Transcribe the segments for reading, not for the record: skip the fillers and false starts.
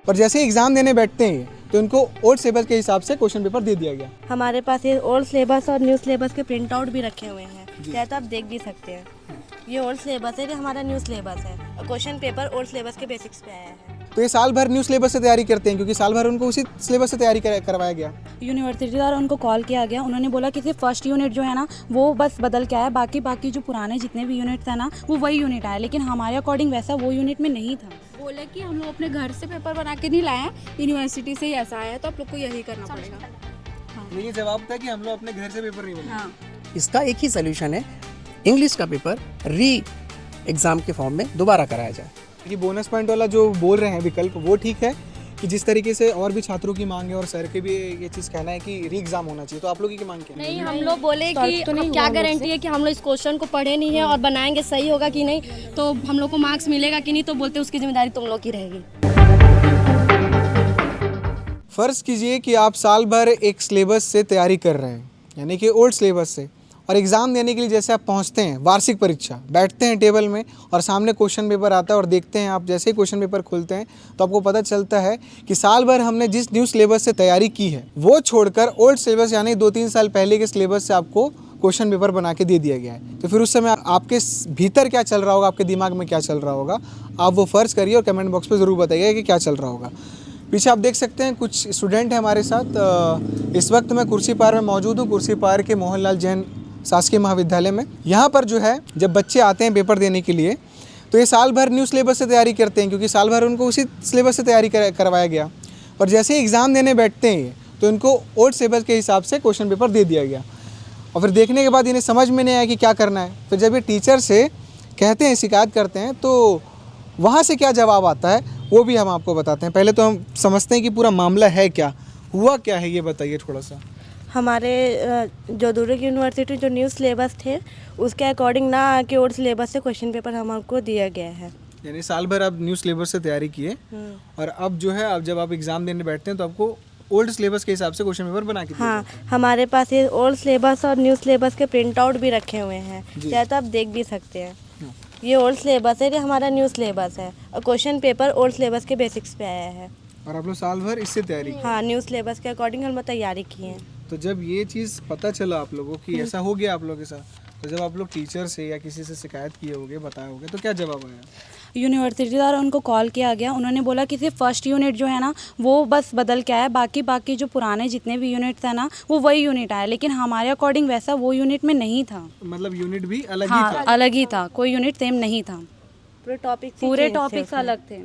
पर जैसे ही एग्ज़ाम देने बैठते हैं तो उनको ओल्ड सिलेबस के हिसाब से क्वेश्चन पेपर दे दिया गया। हमारे पास ये ओल्ड सिलेबस और न्यू सिलेबस के प्रिंट आउट भी रखे हुए हैं, चाहे तो आप देख भी सकते हैं। ये ओल्ड सिलेबस है, ये हमारा न्यू सिलेबस है और क्वेश्चन पेपर ओल्ड सिलेबस के बेसिक्स पे आया है। तो ये साल भर न्यू सिलेबस से तैयारी करते हैं क्योंकि साल भर उनको उसी सिलेबस से तैयारी करवाया गया। यूनिवर्सिटी द्वारा उनको कॉल किया गया, उन्होंने बोला कि सिर्फ फर्स्ट यूनिट जो है ना वो बस बदल के आया, बाकी जो पुराने जितने भी यूनिट थे ना वो वही यूनिट आया, लेकिन हमारे अकॉर्डिंग वैसा वो यूनिट में नहीं था। बोले कि हम लोग अपने घर से पेपर बना के नहीं लाए हैं, यूनिवर्सिटी से ही ऐसा आया है तो आप लोग को यही करना पड़ेगा। ये जवाब था कि हम लोग अपने घर से पेपर नहीं बनाए। हाँ, इसका एक ही सोल्यूशन है, इंग्लिश का पेपर री एग्ज़ाम के फॉर्म में दोबारा कराया जाए। कि बोनस पॉइंट वाला जो बोल रहे हैं विकल्प वो ठीक है कि जिस तरीके से और भी छात्रों की मांग है और सर के भी ये चीज़ कहना है कि री एग्जाम होना चाहिए, तो आप लोगों की मांग क्या है? नहीं, हम लोग बोले कि क्या गारंटी है कि हम लोग इस क्वेश्चन को पढ़े नहीं है और बनाएंगे सही होगा कि नहीं, तो हम लोग को मार्क्स मिलेगा कि नहीं, तो बोलते उसकी जिम्मेदारी तुम लोग की रहेगी। फ़र्ज़ कीजिए कि आप साल भर एक सिलेबस से तैयारी कर रहे हैं, यानी कि ओल्ड सिलेबस से, और एग्ज़ाम देने के लिए जैसे आप पहुंचते हैं वार्षिक परीक्षा, बैठते हैं टेबल में और सामने क्वेश्चन पेपर आता है और देखते हैं आप, जैसे ही क्वेश्चन पेपर खोलते हैं तो आपको पता चलता है कि साल भर हमने जिस न्यू सिलेबस से तैयारी की है वो छोड़कर ओल्ड सिलेबस यानी 2-3 साल पहले के सिलेबस से आपको क्वेश्चन पेपर बना के दे दिया गया है। तो फिर उस समय आपके भीतर क्या चल रहा होगा, आपके दिमाग में क्या चल रहा होगा, आप वो फ़र्ज़ करिए और कमेंट बॉक्स पर ज़रूर बताइए कि क्या चल रहा होगा। पीछे आप देख सकते हैं कुछ स्टूडेंट हैं हमारे साथ। इस वक्त मैं कुर्सी पार में मौजूद हूँ, कुर्सी पार के मोहनलाल जैन शासकीय महाविद्यालय में। यहाँ पर जो है जब बच्चे आते हैं पेपर देने के लिए तो ये साल भर न्यू सिलेबस से तैयारी करते हैं क्योंकि साल भर उनको उसी सिलेबस से तैयारी करवाया गया। पर जैसे ही एग्ज़ाम देने बैठते हैं तो उनको ओल्ड सिलेबस के हिसाब से क्वेश्चन पेपर दे दिया गया और फिर देखने के बाद इन्हें समझ में नहीं आया कि क्या करना है। फिर जब ये टीचर से कहते हैं, शिकायत करते हैं, तो वहाँ से क्या जवाब आता है वो भी हम आपको बताते हैं। पहले तो हम समझते हैं कि पूरा मामला है क्या, हुआ क्या है, ये बताइए थोड़ा सा। हमारे जो दुर्ग यूनिवर्सिटी जो न्यू सिलेबस थे उसके अकॉर्डिंग ना आके ओल्ड सिलेबस से क्वेश्चन पेपर हमको दिया गया है। यानी साल भर आप न्यू सिलेबस से तैयारी किए और अब जो है अब जब आप एग्ज़ाम देने बैठते हैं तो आपको ओल्ड सिलेबस के हिसाब से क्वेश्चन पेपर बना के दिया हाँ, जाता है। हमारे पास ये ओल्ड सिलेबस और न्यू सिलेबस के प्रिंट आउट भी रखे हुए हैं, चाहे तो आप देख भी सकते हैं। ये ओल्ड सिलेबस है, ये हमारा न्यू सिलेबस है और क्वेश्चन पेपर ओल्ड सिलेबस के बेसिक्स पे आया है। और आप लोग साल भर इससे तैयारी की। हाँ, न्यू सिलेबस के अकॉर्डिंग हम तैयारी की है। तो जब ये चीज़ पता चला आप लोगों की ऐसा हो गया आप लोगों के साथ, तो जब आप लोग टीचर से या किसी से शिकायत किए होंगे, बताए होंगे, तो क्या जवाब आया? यूनिवर्सिटी द्वारा उनको कॉल किया गया, उन्होंने बोला कि सिर्फ फर्स्ट यूनिट जो है ना वो बस बदल के आया, बाकी जो पुराने जितने भी यूनिट थे ना वो वही यूनिट आया, लेकिन हमारे अकॉर्डिंग वैसा वो यूनिट में नहीं था। मतलब यूनिट भी अलग हाँ, ही था। अलग ही था, कोई यूनिट सेम नहीं था, पूरे टॉपिक्स अलग थे।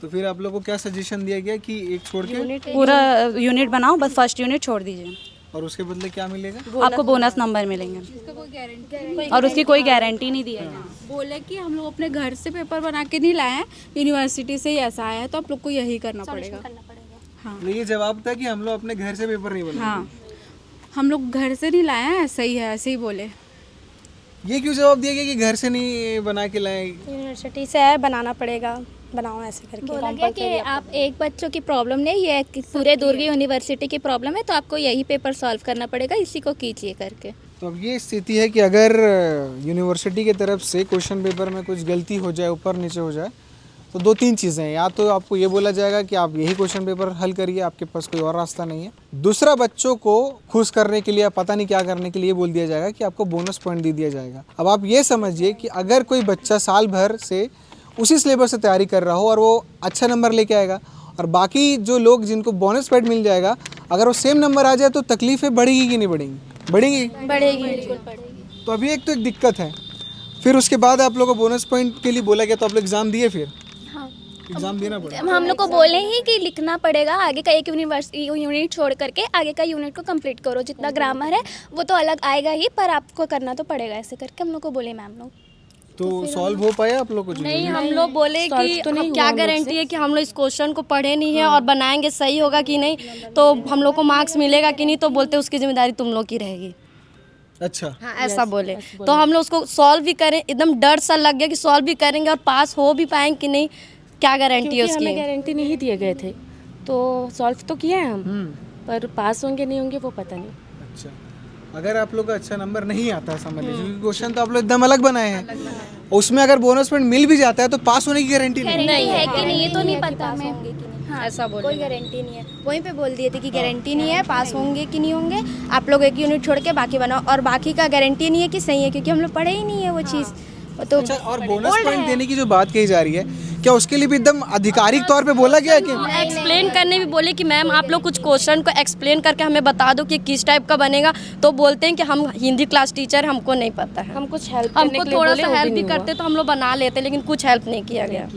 तो फिर आप लोगों को क्या सजेशन दिया गया कि एक छोड़ के पूरा यूनिट बनाओ, बस फर्स्ट यूनिट छोड़ दीजिए और उसके बदले क्या मिलेगा? आपको बोनस नंबर मिलेंगे और उसकी कोई गारंटी नहीं दी है। बोले कि हम लोग अपने घर से पेपर बना के नहीं लाए हैं, यूनिवर्सिटी से ही ऐसा आया है तो आप लोग को यही करना पड़ेगा। हाँ, ये जवाब था कि हम लोग अपने घर से पेपर नहीं बनाए। हाँ, हम लोग घर से नहीं लाए हैं, ऐसा ही है, ऐसे ही बोले। ये क्यों जवाब दिया गया कि घर से नहीं बना के लाए? यूनिवर्सिटी से है, बनाना पड़ेगा, बनाओ ऐसे करके। बोला गया कि आप एक बच्चों की प्रॉब्लम नहीं, ये पूरे दुर्ग यूनिवर्सिटी की प्रॉब्लम है, तो आपको यही पेपर सॉल्व करना पड़ेगा, इसी को कीजिए करके। तो अब ये स्थिति है कि अगर यूनिवर्सिटी की तरफ से क्वेश्चन पेपर में कुछ गलती हो जाए, ऊपर नीचे हो जाए, तो 2-3 चीज़ें हैं। या तो आपको ये बोला जाएगा कि आप यही क्वेश्चन पेपर हल करिए, आपके पास कोई और रास्ता नहीं है। दूसरा, बच्चों को खुश करने के लिए, पता नहीं क्या करने के लिए बोल दिया जाएगा कि आपको बोनस पॉइंट दे दिया जाएगा। अब आप ये समझिए कि अगर कोई बच्चा साल भर से उसी सिलेबस से तैयारी कर रहा हो और वो अच्छा नंबर लेके आएगा और बाकी जो लोग जिनको बोनस पॉइंट मिल जाएगा, अगर वो सेम नंबर आ जाए तो तकलीफ़ें बढ़ेगी कि नहीं बढ़ेंगी? बढ़ेगी, बिल्कुल पड़ेगी। तो अभी एक तो एक दिक्कत है। फिर उसके बाद आप लोगों को बोनस पॉइंट के लिए बोला गया तो आप लोग एग्ज़ाम दिए, फिर एग्ज़ाम देना पड़ा। हम लोग को बोले ही कि लिखना पड़ेगा, आगे का एक यूनिट छोड़ करके आगे का यूनिट को कंप्लीट करो, जितना ग्रामर है वो तो अलग आएगा ही, पर आपको करना तो पड़ेगा, ऐसे करके हम लोग को बोले मैम लोग। तो सॉल्व हो पाया आप लोग को? नहीं, हम लोग बोले कि क्या गारंटी है कि हम लोग इस क्वेश्चन को पढ़े नहीं है और बनाएंगे सही होगा कि नहीं, तो हम लोग को मार्क्स मिलेगा कि नहीं, तो बोलते उसकी जिम्मेदारी तुम लोग की रहेगी। अच्छा, हाँ, ऐसा बोले। तो हम लोग उसको सॉल्व भी करें, एकदम डर सा लग गया कि सॉल्व भी करेंगे और पास हो भी पाएंगे कि नहीं, क्या गारंटी है उसकी? हमें गारंटी नहीं दिए गए थे, तो सॉल्व तो किए हैं हम, पर पास होंगे नहीं होंगे वो पता नहीं। अच्छा, अगर आप लोग का अच्छा नंबर नहीं आता, समझ लीजिए, क्वेश्चन तो आप लोग एकदम अलग बनाए हैं, उसमें अगर बोनस पॉइंट मिल भी जाता है तो पास होने की गारंटी नहीं गारंटी है कि नहीं ये तो नहीं पता हमें। हाँ, ऐसा बोले कोई गारंटी नहीं है, वहीं पे बोल दिए थे कि गारंटी नहीं है, पास होंगे कि नहीं होंगे, आप लोग एक यूनिट छोड़ के बाकी बनाओ, और बाकी का गारंटी नहीं है कि सही है, क्योंकि हम लोग पढ़े ही नहीं है वो चीज़। तो अच्छा, और बोनस पॉइंट देने की जो बात कही जा रही है, क्या उसके लिए भी एकदम आधिकारिक तौर पे बोला गया है कि एक्सप्लेन करने भी बोले कि मैम आप लोग कुछ क्वेश्चन को एक्सप्लेन करके हमें बता दो कि किस टाइप का बनेगा, तो बोलते हैं कि हम हिंदी क्लास टीचर, हमको नहीं पता है। हम कुछ हेल्प हमको थोड़ा सा हेल्प भी करते तो हम लोग बना लेते, लेकिन कुछ हेल्प नहीं किया गया।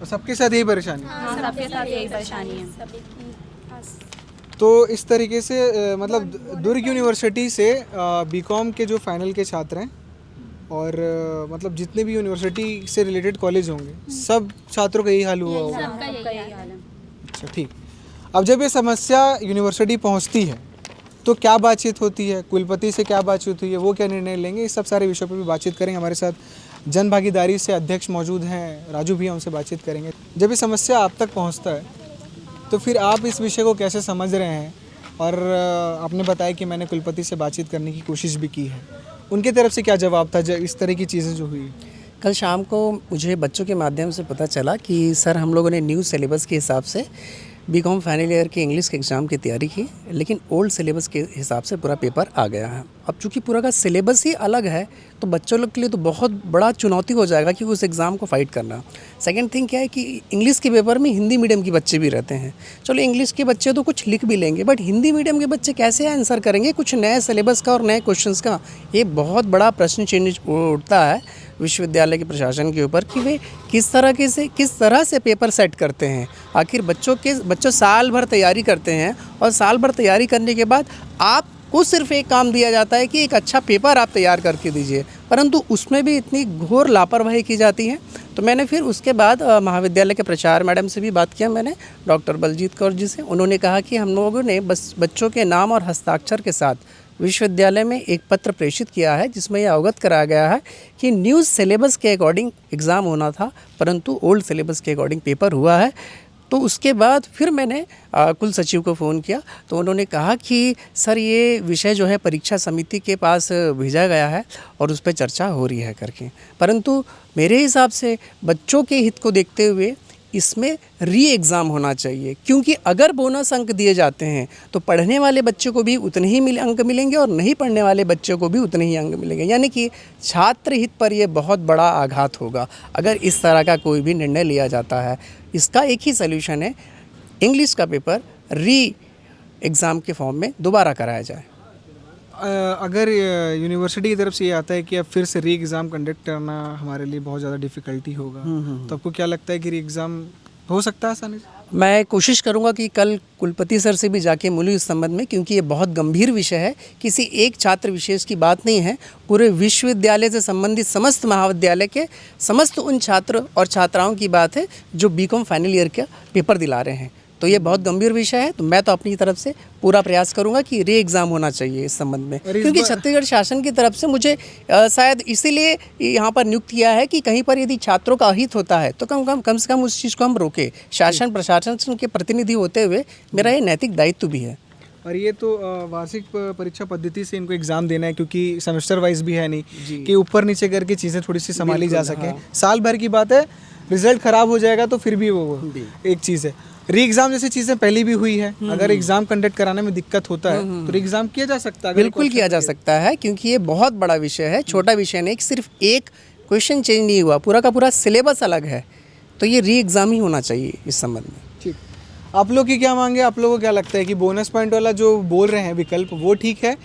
सबके साथ यही परेशानी है? हाँ, सबके साथ यही परेशानी है। तो इस तरीके से मतलब दुर्ग यूनिवर्सिटी से बीकॉम के जो फाइनल के छात्र हैं और मतलब जितने भी यूनिवर्सिटी से रिलेटेड कॉलेज होंगे, सब छात्रों का यही हाल हुआ होगा। अच्छा, ठीक। अब जब ये समस्या यूनिवर्सिटी पहुंचती है तो क्या बातचीत होती है, कुलपति से क्या बातचीत हुई है, वो क्या निर्णय लेंगे, इस सब सारे विषयों पर भी बातचीत करेंगे। हमारे साथ जन भागीदारी से अध्यक्ष मौजूद हैं, राजू भैया, उनसे बातचीत करेंगे। जब ये समस्या आप तक पहुंचता है तो फिर आप इस विषय को कैसे समझ रहे हैं? और आपने बताया कि मैंने कुलपति से बातचीत करने की कोशिश भी की है, उनकी तरफ से क्या जवाब था जब इस तरह की चीज़ें जो हुई? कल शाम को मुझे बच्चों के माध्यम से पता चला कि सर हम लोगों ने न्यू सिलेबस के हिसाब से बीकॉम फाइनल ईयर के इंग्लिश के एग्ज़ाम की तैयारी की, लेकिन ओल्ड सिलेबस के हिसाब से पूरा पेपर आ गया है। अब चूँकि पूरा का सिलेबस ही अलग है तो बच्चों लोग के लिए तो बहुत बड़ा चुनौती हो जाएगा कि उस एग्ज़ाम को फाइट करना। सेकंड थिंग क्या है कि इंग्लिश के पेपर में हिंदी मीडियम के बच्चे भी रहते हैं। चलो इंग्लिश के बच्चे तो कुछ लिख भी लेंगे, बट हिंदी मीडियम के बच्चे कैसे आंसर करेंगे कुछ नए सिलेबस का और नए क्वेश्चंस का? ये बहुत बड़ा प्रश्न चिन्ह उठता है विश्वविद्यालय के प्रशासन के ऊपर कि वे किस तरह से पेपर सेट करते हैं। आखिर बच्चों साल भर तैयारी करते हैं और साल भर तैयारी करने के बाद आपको सिर्फ एक काम दिया जाता है कि एक अच्छा पेपर आप तैयार करके दीजिए, परंतु उसमें भी इतनी घोर लापरवाही की जाती है। तो मैंने फिर उसके बाद महाविद्यालय के प्राचार्य मैडम से भी बात किया, मैंने डॉक्टर बलजीत कौर जी से। उन्होंने कहा कि हम लोगों ने बस बच्चों के नाम और हस्ताक्षर के साथ विश्वविद्यालय में एक पत्र प्रेषित किया है जिसमें यह अवगत कराया गया है कि न्यू सिलेबस के अकॉर्डिंग एग्ज़ाम होना था, परंतु ओल्ड सिलेबस के अकॉर्डिंग पेपर हुआ है। तो उसके बाद फिर मैंने कुल सचिव को फ़ोन किया तो उन्होंने कहा कि सर ये विषय जो है परीक्षा समिति के पास भेजा गया है और उस पर चर्चा हो रही है करके, परंतु मेरे हिसाब से बच्चों के हित को देखते हुए इसमें री एग्ज़ाम होना चाहिए, क्योंकि अगर बोनस अंक दिए जाते हैं तो पढ़ने वाले बच्चों को भी उतने ही अंक मिलेंगे और नहीं पढ़ने वाले बच्चों को भी उतने ही अंक मिलेंगे, यानी कि छात्र हित पर यह बहुत बड़ा आघात होगा अगर इस तरह का कोई भी निर्णय लिया जाता है। इसका एक ही सल्यूशन है, इंग्लिश का पेपर री एग्ज़ाम के फॉर्म में दोबारा कराया जाए। अगर यूनिवर्सिटी की तरफ से ये आता है कि अब फिर से री एग्ज़ाम कंडक्ट करना हमारे लिए बहुत ज़्यादा डिफ़िकल्टी होगा, तो आपको क्या लगता है कि री एग्ज़ाम हो सकता है आसानी से? मैं कोशिश करूंगा कि कल कुलपति सर से भी जाके मिलूँ इस संबंध में, क्योंकि ये बहुत गंभीर विषय है, किसी एक छात्र विशेष की बात नहीं है, पूरे विश्वविद्यालय से संबंधित समस्त महाविद्यालय के समस्त उन छात्र और छात्राओं की बात है जो बीकॉम फाइनल ईयर का पेपर दिला रहे हैं। तो ये बहुत गंभीर विषय है, तो मैं तो अपनी तरफ से पूरा प्रयास करूंगा कि री एग्ज़ाम होना चाहिए इस संबंध में, क्योंकि छत्तीसगढ़ शासन की तरफ से मुझे शायद इसीलिए यहाँ पर नियुक्त किया है कि कहीं पर यदि छात्रों का अहित होता है तो कम से कम उस चीज़ को हम रोकें। शासन प्रशासन के प्रतिनिधि होते हुए मेरा ये नैतिक दायित्व भी है। और ये तो वार्षिक परीक्षा पद्धति से इनको एग्ज़ाम देना है, क्योंकि सेमेस्टर वाइज भी है नहीं कि ऊपर नीचे करके चीज़ें थोड़ी सी संभाली जा सकें। साल भर की बात है, रिजल्ट ख़राब हो जाएगा तो फिर भी वो एक चीज़ है। री एग्ज़ाम जैसी चीज़ें पहले भी हुई है, अगर एग्ज़ाम कंडक्ट कराने में दिक्कत होता है तो री एग्ज़ाम किया जा सकता है। बिल्कुल किया जा सकता है, क्योंकि ये बहुत बड़ा विषय है, छोटा विषय नहीं, सिर्फ एक क्वेश्चन चेंज नहीं हुआ, पूरा का पूरा सिलेबस अलग है, तो ये री एग्ज़ाम ही होना चाहिए इस संबंध में। ठीक, आप लोग की क्या मांगे? आप लोगों को क्या लगता है कि बोनस पॉइंट वाला जो बोल रहे हैं विकल्प वो ठीक है,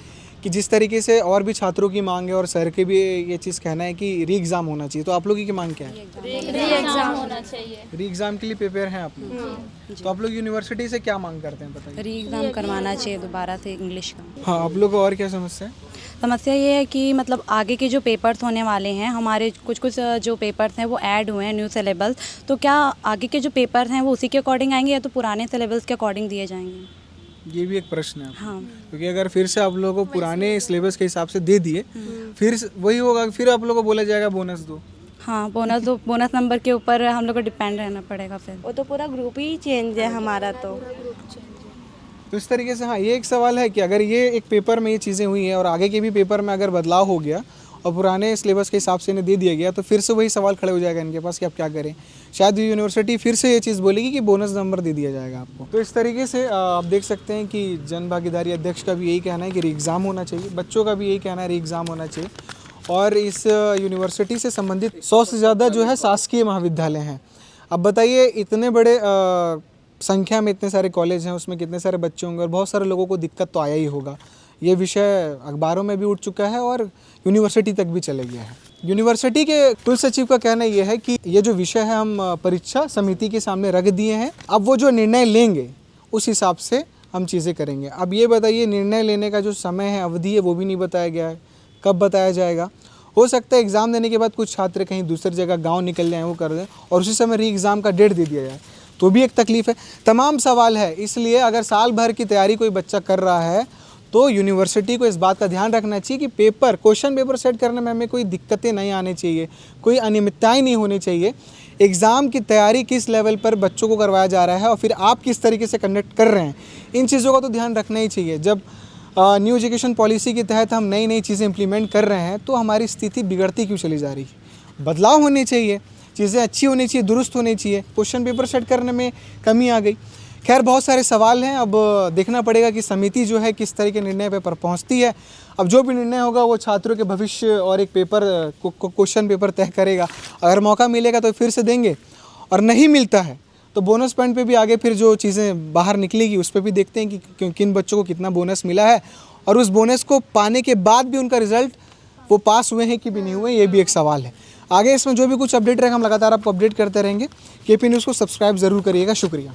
कि जिस तरीके से और भी छात्रों की मांग है और सर के भी ये चीज़ कहना है कि री एग्ज़ाम होना चाहिए, तो आप लोगों की मांग क्या है? री एग्ज़ाम होना चाहिए। री एग्ज़ाम के लिए प्रिपेयर हैं आप लोग? तो आप लोग यूनिवर्सिटी से क्या मांग करते हैं, बताइए? री एग्ज़ाम करवाना चाहिए दोबारा से इंग्लिश का। हाँ, आप लोग को और क्या समस्या है? समस्या ये है कि मतलब आगे के जो पेपर्स होने वाले हैं, हमारे कुछ जो पेपर्स हैं वो ऐड हुए हैं न्यू सिलेबस, तो क्या आगे के जो पेपर्स हैं वो उसी के अकॉर्डिंग आएंगे या तो पुराने सिलेबस के अकॉर्डिंग दिए जाएंगे? ये भी एक प्रश्न है। हाँ, क्योंकि अगर फिर से आप लोगों को पुराने सिलेबस के हिसाब से दे दिए, फिर वही होगा, फिर आप लोगों को बोला जाएगा बोनस दो। हाँ, बोनस नंबर के ऊपर हम लोग को डिपेंड रहना पड़ेगा फिर। वो तो पूरा ग्रुप ही चेंज है हमारा। तो इस तरीके से हाँ, ये एक सवाल है कि अगर ये एक पेपर में ये चीज़ें हुई हैं और आगे के भी पेपर में अगर बदलाव हो गया और पुराने सिलेबस के हिसाब से इन्हें दे दिया गया, तो फिर से वही सवाल खड़े हो जाएगा इनके पास कि आप क्या करें। शायद यूनिवर्सिटी फिर से ये चीज़ बोलेगी कि बोनस नंबर दे दिया जाएगा आपको। तो इस तरीके से आप देख सकते हैं कि जन भागीदारी अध्यक्ष का भी यही कहना है कि री एग्ज़ाम होना चाहिए, बच्चों का भी यही कहना है री एग्ज़ाम होना चाहिए। और इस यूनिवर्सिटी से संबंधित 100 से ज़्यादा जो है शासकीय महाविद्यालय हैं। अब बताइए इतने बड़े संख्या में इतने सारे कॉलेज हैं, उसमें कितने सारे बच्चे होंगे और बहुत सारे लोगों को दिक्कत तो आया ही होगा। ये विषय अखबारों में भी उठ चुका है और यूनिवर्सिटी तक भी चले गया है। यूनिवर्सिटी के कुल सचिव का कहना यह है कि ये जो विषय है हम परीक्षा समिति के सामने रख दिए हैं, अब वो जो निर्णय लेंगे उस हिसाब से हम चीज़ें करेंगे। अब ये बताइए निर्णय लेने का जो समय है, अवधि है, वो भी नहीं बताया गया है, कब बताया जाएगा। हो सकता है एग्ज़ाम देने के बाद कुछ छात्र कहीं दूसरी जगह गांव निकल जाएं, वो कर दें और उसी समय री एग्ज़ाम का डेट दे दिया जाए, तो भी एक तकलीफ़ है। तमाम सवाल है, इसलिए अगर साल भर की तैयारी कोई बच्चा कर रहा है तो यूनिवर्सिटी को इस बात का ध्यान रखना चाहिए कि पेपर क्वेश्चन पेपर सेट करने में हमें कोई दिक्कतें नहीं आनी चाहिए, कोई अनियमितताएँ नहीं होनी चाहिए। एग्ज़ाम की तैयारी किस लेवल पर बच्चों को करवाया जा रहा है और फिर आप किस तरीके से कंडक्ट कर रहे हैं, इन चीज़ों का तो ध्यान रखना ही चाहिए। जब न्यू एजुकेशन पॉलिसी के तहत हम नई नई चीज़ें इंप्लीमेंट कर रहे हैं तो हमारी स्थिति बिगड़ती क्यों चली जा रही है। बदलाव होने चाहिए, चीज़ें अच्छी होनी चाहिए, दुरुस्त होनी चाहिए। क्वेश्चन पेपर सेट करने में कमी आ गई। खैर बहुत सारे सवाल हैं, अब देखना पड़ेगा कि समिति जो है किस तरह के निर्णय पर पहुंचती है। अब जो भी निर्णय होगा वो छात्रों के भविष्य और एक पेपर क्वेश्चन पेपर तय करेगा। अगर मौका मिलेगा तो फिर से देंगे और नहीं मिलता है तो बोनस पॉइंट पे भी आगे फिर जो चीज़ें बाहर निकलेगी उस पर भी देखते हैं कि किन बच्चों को कितना बोनस मिला है और उस बोनस को पाने के बाद भी उनका रिज़ल्ट वो पास हुए हैं कि भी नहीं हुए, ये भी एक सवाल है। आगे इसमें जो भी कुछ अपडेट रहेगा हम लगातार आपको अपडेट करते रहेंगे। केपी न्यूज़ को सब्सक्राइब ज़रूर करिएगा। शुक्रिया।